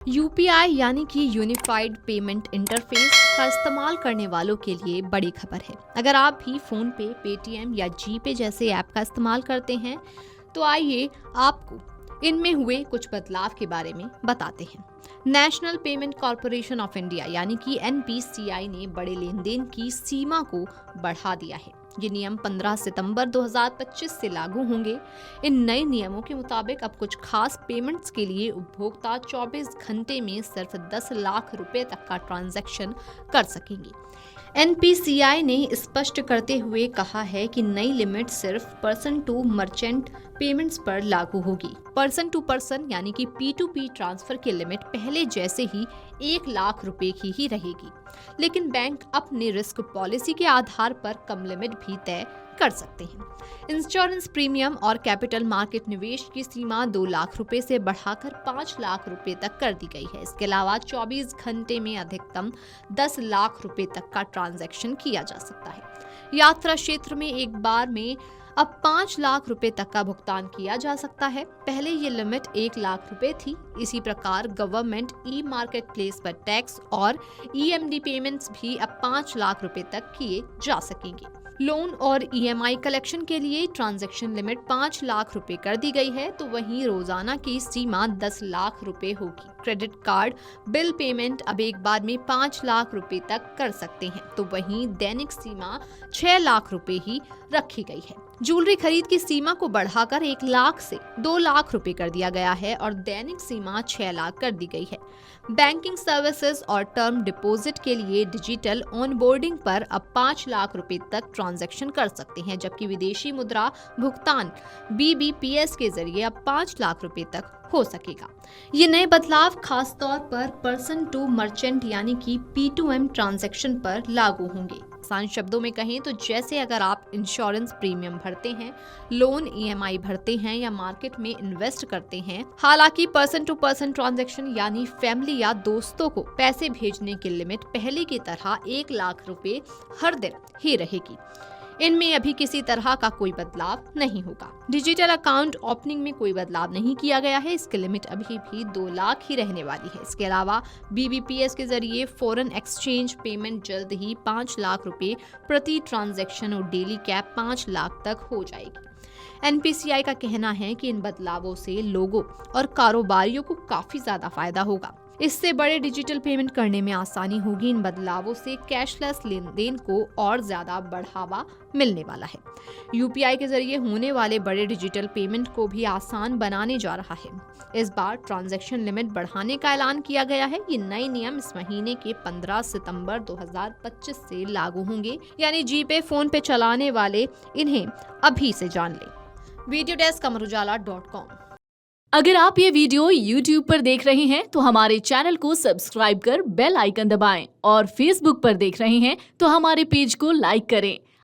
UPI यानी कि unified payment interface का इस्तेमाल करने वालों के लिए बड़ी खबर है। अगर आप भी फोन पे, पेटीएम या जीपे जैसे ऐप का इस्तेमाल करते हैं तो आइए आपको इनमें हुए कुछ बदलाव के बारे में बताते हैं। National payment corporation of India यानी कि एनपीसीआई ने बड़े लेन देन की सीमा को बढ़ा दिया है। ये नियम 15 सितंबर 2025 से लागू होंगे। इन नए नियमों के मुताबिक अब कुछ खास पेमेंट्स के लिए उपभोक्ता 24 घंटे में सिर्फ 10 लाख रुपए तक का ट्रांजैक्शन कर सकेंगे। एनपीसीआई ने स्पष्ट करते हुए कहा है कि नई लिमिट सिर्फ पर्सन टू मर्चेंट पेमेंट्स पर लागू होगी। पर्सन टू पर्सन यानी कि P2P ट्रांसफर की लिमिट पहले जैसे ही 1 लाख रुपए की ही रहेगी, लेकिन बैंक अपने रिस्क पॉलिसी के आधार पर कम लिमिट भी तय कर सकते हैं। इंश्योरेंस प्रीमियम और कैपिटल मार्केट निवेश की सीमा 2 लाख रुपए से बढ़ाकर 5 लाख रुपए तक कर दी गई है। इसके अलावा 24 घंटे में अधिकतम 10 लाख रुपए तक का ट्रांजैक्शन किया जा सकता है। यात्रा क्षेत्र में एक बार में अब 5 लाख रुपए तक का भुगतान किया जा सकता है। पहले ये लिमिट 1 लाख रुपए थी। इसी प्रकार गवर्नमेंट ई मार्केट प्लेस पर टैक्स और ईएमडी पेमेंट्स भी अब 5 लाख रुपए तक किए जा सकेंगे। लोन और ईएमआई कलेक्शन के लिए ट्रांजैक्शन लिमिट 5 लाख रुपए कर दी गई है, तो वहीं रोजाना की सीमा 10 लाख रुपए होगी। क्रेडिट कार्ड बिल पेमेंट अब एक बार में 5 लाख रुपए तक कर सकते हैं, तो वहीं दैनिक सीमा 6 लाख रुपए ही रखी गई है। ज्वेलरी खरीद की सीमा को बढ़ाकर 1 लाख से 2 लाख रुपए कर दिया गया है और दैनिक सीमा 6 लाख कर दी गई है। बैंकिंग सर्विसेज और टर्म डिपॉजिट के लिए डिजिटल ऑनबोर्डिंग पर अब 5 लाख रुपए तक ट्रांजैक्शन कर सकते हैं, जबकि विदेशी मुद्रा भुगतान बीबीपीएस के जरिए अब 5 लाख रुपए तक हो सकेगा। ये नए बदलाव खास तौर पर पर्सन टू मर्चेंट यानी कि P2M ट्रांजैक्शन पर लागू होंगे। आसान शब्दों में कहें तो जैसे अगर आप इंश्योरेंस प्रीमियम भरते हैं, लोन ईएमआई भरते हैं या मार्केट में इन्वेस्ट करते हैं। हालांकि पर्सन टू पर्सन ट्रांजैक्शन यानी फैमिली या दोस्तों को पैसे भेजने की लिमिट पहले की तरह 1 लाख रुपए हर दिन ही रहेगी। इनमें अभी किसी तरह का कोई बदलाव नहीं होगा। डिजिटल अकाउंट ओपनिंग में कोई बदलाव नहीं किया गया है। इसकी लिमिट अभी भी 2 लाख ही रहने वाली है। इसके अलावा बीबीपीएस के जरिए फॉरेन एक्सचेंज पेमेंट जल्द ही 5 लाख रुपए प्रति ट्रांजैक्शन और डेली कैप 5 लाख तक हो जाएगी। एनपीसीआई का कहना है कि इन बदलावों से लोगों और कारोबारियों को काफी ज्यादा फायदा होगा। इससे बड़े डिजिटल पेमेंट करने में आसानी होगी। इन बदलावों से कैशलेस लेन देन को और ज्यादा बढ़ावा मिलने वाला है। यूपीआई के जरिए होने वाले बड़े डिजिटल पेमेंट को भी आसान बनाने जा रहा है। इस बार ट्रांजैक्शन लिमिट बढ़ाने का ऐलान किया गया है। ये नए नियम इस महीने के 15 सितंबर 2025 से लागू होंगे, यानी जीपे, फोन पे चलाने वाले इन्हें अभी से जान लें। Video desk Amar Ujala dot com. अगर आप ये वीडियो YouTube पर देख रहे हैं तो हमारे चैनल को सब्सक्राइब कर बेल आइकन दबाएं और Facebook पर देख रहे हैं तो हमारे पेज को लाइक करें।